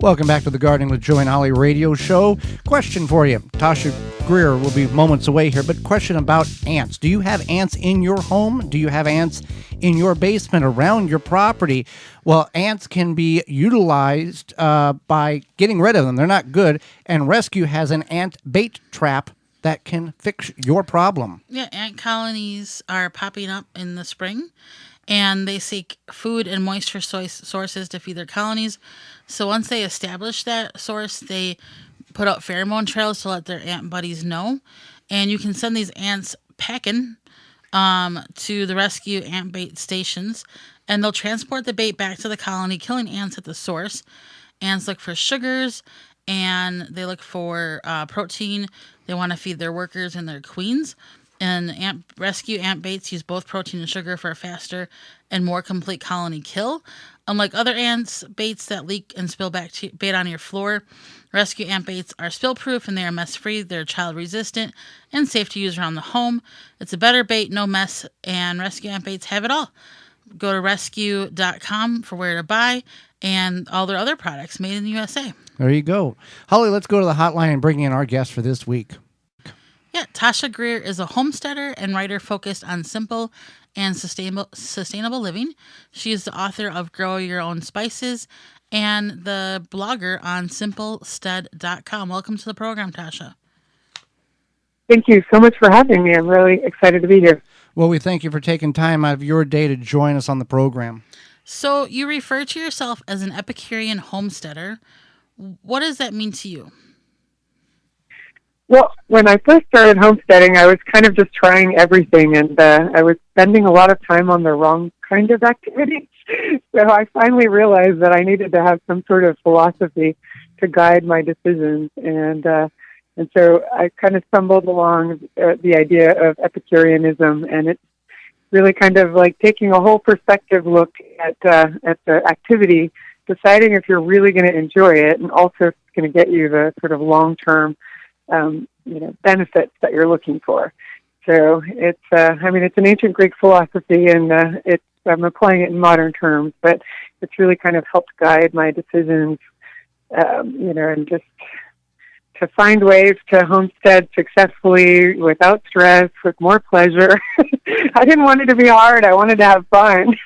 Welcome back to the Gardening with Joe and Holly radio show. Question for you. Tasha Greer will be moments away here, but question about ants. Do you have ants in your home? Do you have ants in your basement, around your property? Well, ants can be utilized by getting rid of them. They're not good. And Rescue has an ant bait trap that can fix your problem. Yeah, ant colonies are popping up in the spring, and they seek food and moisture sources to feed their colonies. So once they establish that source, they put out pheromone trails to let their ant buddies know. And you can send these ants packing to the rescue ant bait stations, and they'll transport the bait back to the colony, killing ants at the source. Ants look for sugars, and they look for protein. They want to feed their workers and their queens. And rescue ant baits use both protein and sugar for a faster and more complete colony kill. Unlike other ants baits that leak and spill bait on your floor, rescue ant baits are spill-proof and they are mess-free. They're child-resistant and safe to use around the home. It's a better bait, no mess, and rescue ant baits have it all. Go to rescue.com for where to buy and all their other products made in the USA. There you go. Holly, let's go to the hotline and bring in our guest for this week. Yeah, Tasha Greer is a homesteader and writer focused on simple and sustainable living. She is the author of Grow Your Own Spices and the blogger on simplestead.com. Welcome to the program, Tasha. Thank you so much for having me. I'm really excited to be here. Well, we thank you for taking time out of your day to join us on the program. So you refer to yourself as an Epicurean homesteader. What does that mean to you? Well, when I first started homesteading, I was kind of just trying everything, and I was spending a lot of time on the wrong kind of activities. So I finally realized that I needed to have some sort of philosophy to guide my decisions, and so I kind of stumbled along the idea of Epicureanism, and it's really kind of like taking a whole perspective look at the activity, deciding if you're really going to enjoy it, and also if it's going to get you the sort of long-term benefits that you're looking for. So it's an ancient Greek philosophy, and I'm applying it in modern terms, but it's really kind of helped guide my decisions, and just to find ways to homestead successfully, without stress, with more pleasure. I didn't want it to be hard. I wanted to have fun.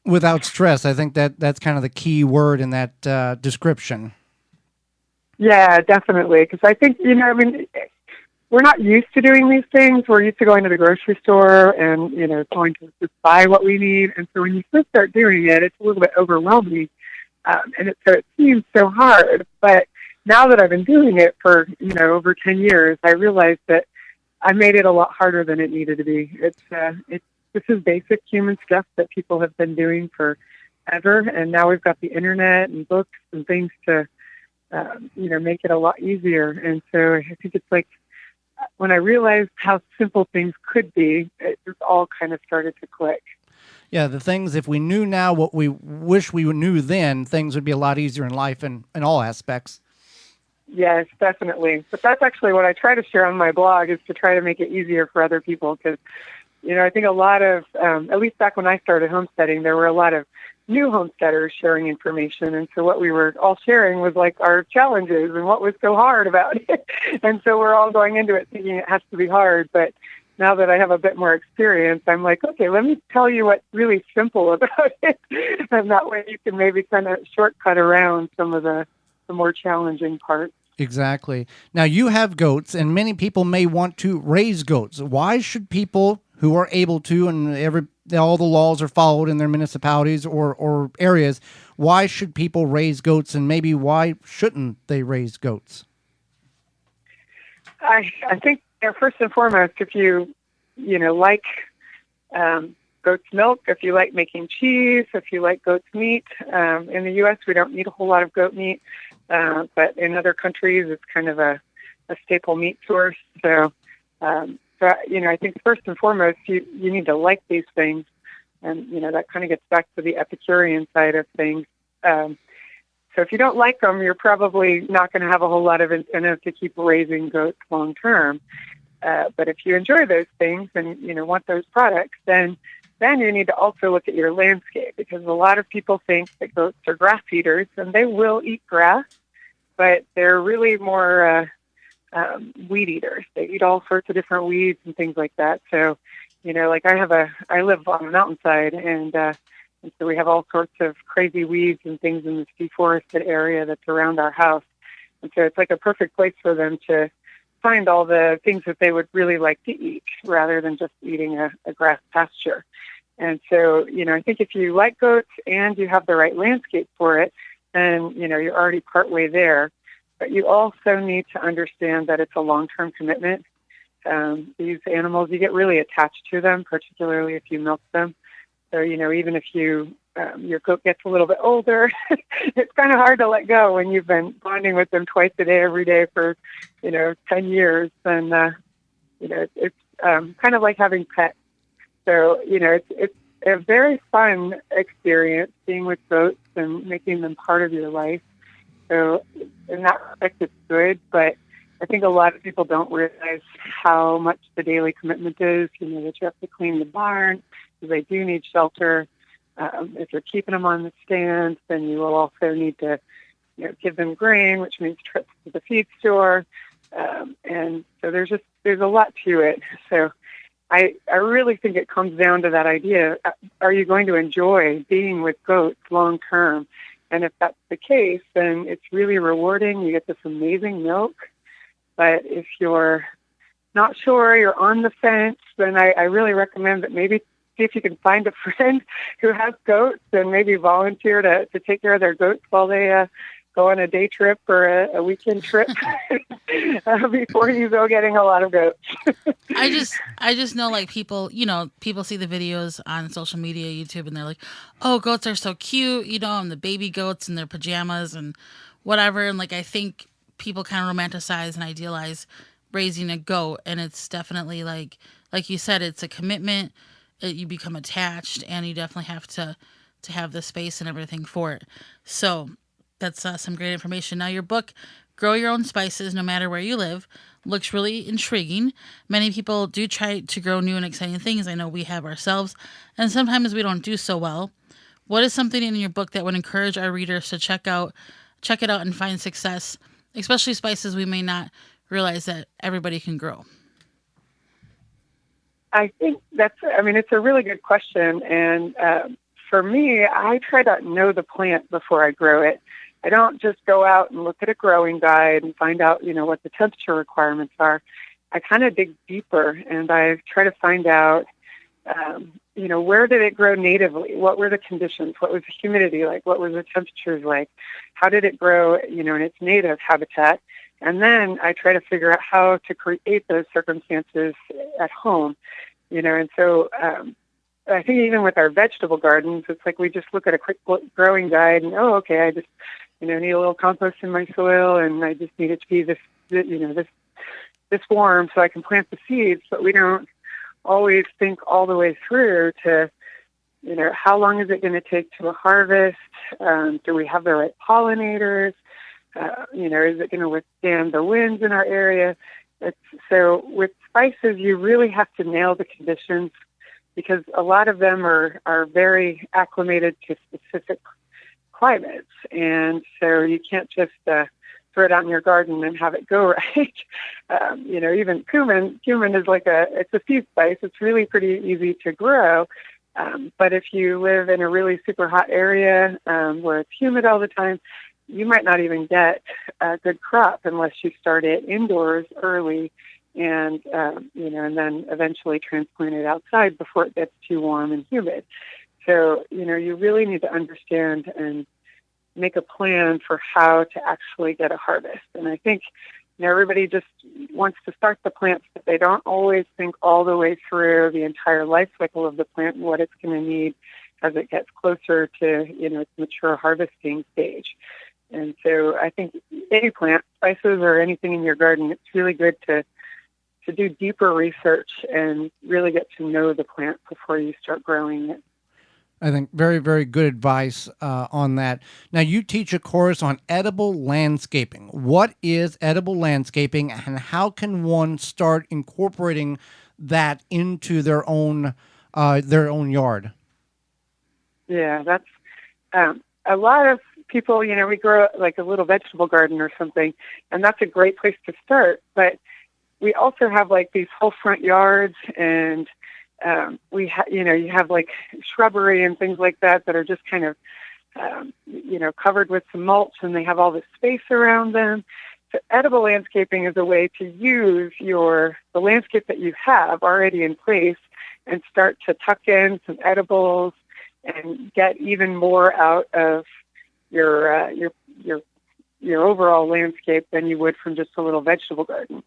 Without stress, I think that's kind of the key word in that description. Yeah, definitely. Because I think, we're not used to doing these things. We're used to going to the grocery store and, going to just buy what we need. And so when you first start doing it, it's a little bit overwhelming. So it seems so hard. But now that I've been doing it for, over 10 years, I realized that I made it a lot harder than it needed to be. This is basic human stuff that people have been doing forever. And now we've got the internet and books and things to make it a lot easier. And so I think it's like when I realized how simple things could be, it just all kind of started to click. Yeah, the things, if we knew now what we wish we knew then, things would be a lot easier in life in all aspects. Yes, definitely. But that's actually what I try to share on my blog, is to try to make it easier for other people. Because, I think a lot of, at least back when I started homesteading, there were a lot of new homesteaders sharing information. And so what we were all sharing was like our challenges and what was so hard about it. And so we're all going into it thinking it has to be hard. But now that I have a bit more experience, I'm like, okay, let me tell you what's really simple about it. And that way you can maybe kind of shortcut around some of the more challenging parts. Exactly. Now, you have goats, and many people may want to raise goats. Why should people who are able to, and all the laws are followed in their municipalities or areas, why should people raise goats, and maybe why shouldn't they raise goats? I think, first and foremost, if you like goat's milk, if you like making cheese, if you like goat's meat, in the U.S. we don't need a whole lot of goat meat, but in other countries it's kind of a staple meat source. So I think first and foremost you need to like these things, and that kind of gets back to the Epicurean side of things. So if you don't like them, you're probably not going to have a whole lot of incentive to keep raising goats long term. But if you enjoy those things and want those products, then then you need to also look at your landscape, because a lot of people think that goats are grass eaters, and they will eat grass, but they're really more weed eaters. They eat all sorts of different weeds and things like that. So, like I live on a mountainside, and so we have all sorts of crazy weeds and things in this deforested area that's around our house. And so it's like a perfect place for them to find all the things that they would really like to eat, rather than just eating a grass pasture. And so, I think if you like goats and you have the right landscape for it, then, you're already partway there. But you also need to understand that it's a long-term commitment. These animals, you get really attached to them, particularly if you milk them. So, even if your goat gets a little bit older, it's kind of hard to let go when you've been bonding with them twice a day, every day for, 10 years. And, it's kind of like having pets. So, it's a very fun experience being with goats and making them part of your life. So in that respect, it's good, but I think a lot of people don't realize how much the daily commitment is, that you have to clean the barn, because they do need shelter. If you're keeping them on the stand, then you will also need to, give them grain, which means trips to the feed store. And so there's a lot to it. So I really think it comes down to that idea. Are you going to enjoy being with goats long term? And if that's the case, then it's really rewarding. You get this amazing milk. But if you're not sure, you're on the fence, then I really recommend that maybe see if you can find a friend who has goats and maybe volunteer to take care of their goats while they go on a day trip or a weekend trip before you go getting a lot of goats. I just know, like, people see the videos on social media, YouTube, and they're like, oh, goats are so cute, and the baby goats in their pajamas and whatever. And like, I think people kind of romanticize and idealize raising a goat. And it's definitely like you said, it's a commitment. You become attached, and you definitely have to have the space and everything for it. So that's some great information. Now, your book, Grow Your Own Spices No Matter Where You Live, looks really intriguing. Many people do try to grow new and exciting things. I know we have ourselves, and sometimes we don't do so well. What is something in your book that would encourage our readers to check it out and find success, especially spices we may not realize that everybody can grow? I think it's a really good question. And for me, I try to know the plant before I grow it. I don't just go out and look at a growing guide and find out, what the temperature requirements are. I kind of dig deeper, and I try to find out, where did it grow natively? What were the conditions? What was the humidity like? What were the temperatures like? How did it grow, in its native habitat? And then I try to figure out how to create those circumstances at home, and so I think even with our vegetable gardens, it's like we just look at a quick growing guide and, okay, I just, need a little compost in my soil, and I just need it to be this warm so I can plant the seeds. But we don't always think all the way through to, how long is it going to take to a harvest? Do we have the right pollinators? Is it going to withstand the winds in our area? So with spices, you really have to nail the conditions, because a lot of them are very acclimated to specific climates. And so you can't just throw it out in your garden and have it go right. Even cumin is it's a seed spice. It's really pretty easy to grow. But if you live in a really super hot area where it's humid all the time, you might not even get a good crop unless you start it indoors early and then eventually transplant it outside before it gets too warm and humid. So, you really need to understand and make a plan for how to actually get a harvest. And I think, everybody just wants to start the plants, but they don't always think all the way through the entire life cycle of the plant and what it's going to need as it gets closer to, its mature harvesting stage. And so I think any plant, spices or anything in your garden, it's really good to do deeper research and really get to know the plant before you start growing it. I think very, very good advice on that. Now, you teach a course on edible landscaping. What is edible landscaping, and how can one start incorporating that into their own their own yard. Yeah, that's a lot of people, we grow like a little vegetable garden or something, and that's a great place to start. But we also have like these whole front yards, and you have like shrubbery and things like that are just kind of, covered with some mulch, and they have all this space around them. So edible landscaping is a way to use the landscape that you have already in place and start to tuck in some edibles and get even more out of your overall landscape than you would from just a little vegetable garden.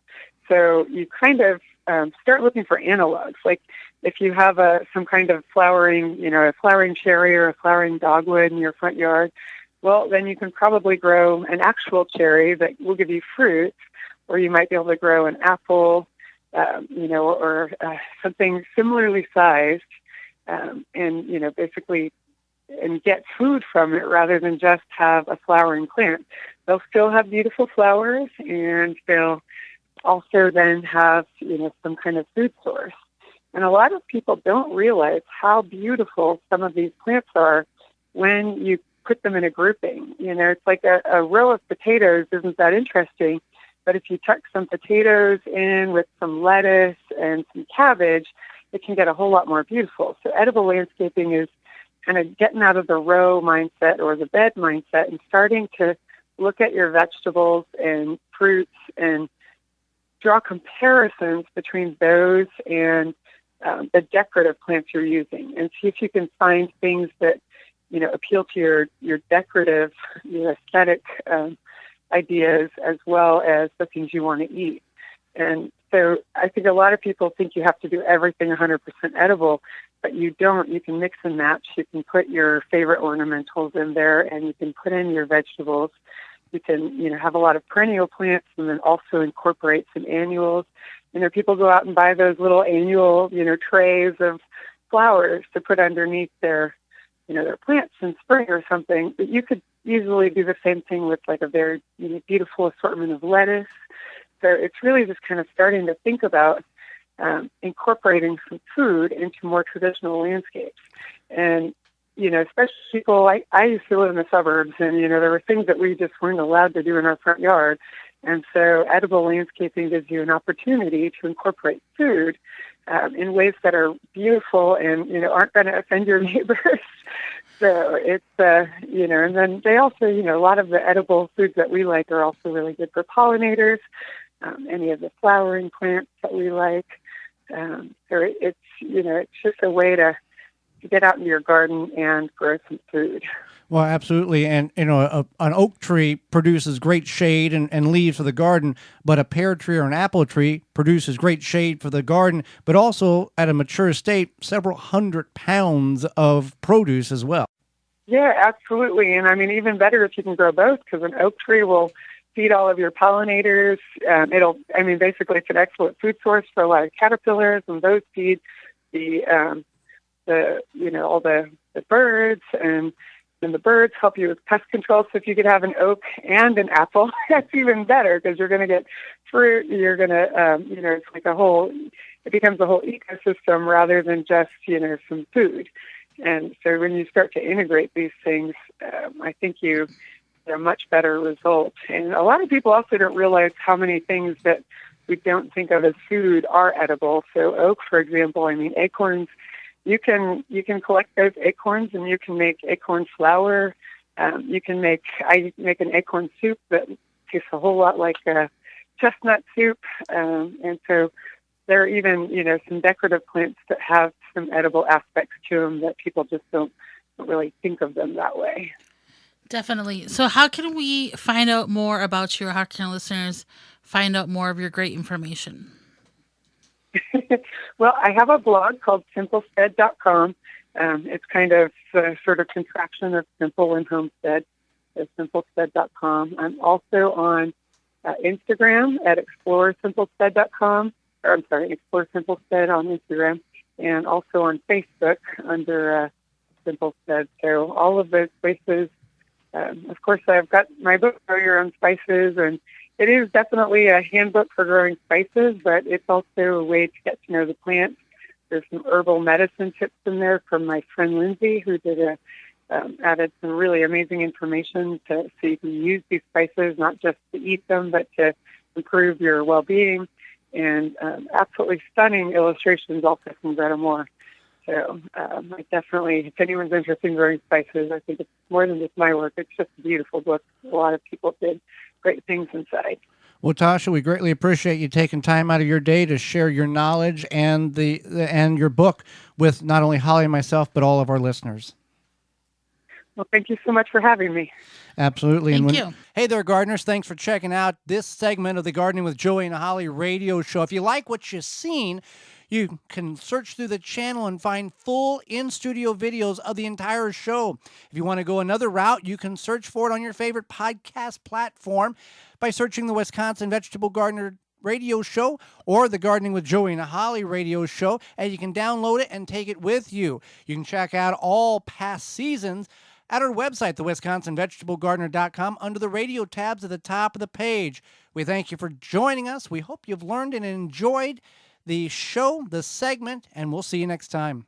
So you kind of start looking for analogs. Like if you have some kind of flowering, a flowering cherry or a flowering dogwood in your front yard, well, then you can probably grow an actual cherry that will give you fruit, or you might be able to grow an apple, or something similarly sized, and basically, and get food from it rather than just have a flowering plant. They'll still have beautiful flowers, and they'll also then have, some kind of food source. And a lot of people don't realize how beautiful some of these plants are when you put them in a grouping. It's like a row of potatoes isn't that interesting, but if you tuck some potatoes in with some lettuce and some cabbage, it can get a whole lot more beautiful. So edible landscaping is kind of getting out of the row mindset or the bed mindset and starting to look at your vegetables and fruits and draw comparisons between those and the decorative plants you're using, and see if you can find things that appeal to your decorative, your aesthetic ideas, as well as the things you want to eat. And so I think a lot of people think you have to do everything 100% edible, but you don't. You can mix and match. You can put your favorite ornamentals in there, and you can put in your vegetables. You can, have a lot of perennial plants and then also incorporate some annuals. People go out and buy those little annual, trays of flowers to put underneath their plants in spring or something. But you could easily do the same thing with like a very beautiful assortment of lettuce. So it's really just kind of starting to think about incorporating some food into more traditional landscapes. And, especially people, I used to live in the suburbs, and, there were things that we just weren't allowed to do in our front yard. And so edible landscaping gives you an opportunity to incorporate food in ways that are beautiful and, aren't going to offend your neighbors. So it's, and then they also, a lot of the edible foods that we like are also really good for pollinators, any of the flowering plants that we like. So it's, it's just a way to get out into your garden and grow some food. Well, absolutely. And, an oak tree produces great shade and leaves for the garden, but a pear tree or an apple tree produces great shade for the garden, but also at a mature state, several 100 pounds of produce as well. Yeah, absolutely. And I mean, even better if you can grow both, because an oak tree will feed all of your pollinators. Basically it's an excellent food source for a lot of caterpillars, and those feed all the birds, and the birds help you with pest control. So if you could have an oak and an apple, that's even better, because you're going to get fruit. You're going to, it's like it becomes a whole ecosystem rather than just, some food. And so when you start to integrate these things, I think you get a much better result. And a lot of people also don't realize how many things that we don't think of as food are edible. So oak, for example, acorns, you can collect those acorns and you can make acorn flour. I make an acorn soup that tastes a whole lot like chestnut soup. And so there are even, some decorative plants that have some edible aspects to them that people just don't really think of them that way. Definitely. So how can we find out more about you, or how can listeners find out more of your great information? Well, I have a blog called simplestead.com. It's kind of a sort of contraction of simple and homestead, so simplestead.com. I'm also on Instagram at exploresimplestead.com. Explore Simplestead on Instagram, and also on Facebook under Simplestead. So all of those places. Of course, I've got my book, Grow Your Own Spices, and it is definitely a handbook for growing spices, but it's also a way to get to know the plants. There's some herbal medicine tips in there from my friend Lindsay, who added some really amazing information so you can use these spices not just to eat them, but to improve your well-being. And absolutely stunning illustrations also from Greta Moore. So I definitely, if anyone's interested in growing spices, I think it's more than just my work. It's just a beautiful book. A lot of people did great things inside. Well, Tasha, we greatly appreciate you taking time out of your day to share your knowledge and and your book with not only Holly and myself, but all of our listeners. Well, thank you so much for having me. Absolutely. Thank you. Hey there, gardeners. Thanks for checking out this segment of the Gardening with Joey and Holly radio show. If you like what you've seen, you can search through the channel and find full in-studio videos of the entire show. If you want to go another route, you can search for it on your favorite podcast platform by searching the Wisconsin Vegetable Gardener radio show or the Gardening with Joey and Holly radio show, and you can download it and take it with you. You can check out all past seasons at our website, thewisconsinvegetablegardener.com, under the radio tabs at the top of the page. We thank you for joining us. We hope you've learned and enjoyed the show, the segment, and we'll see you next time.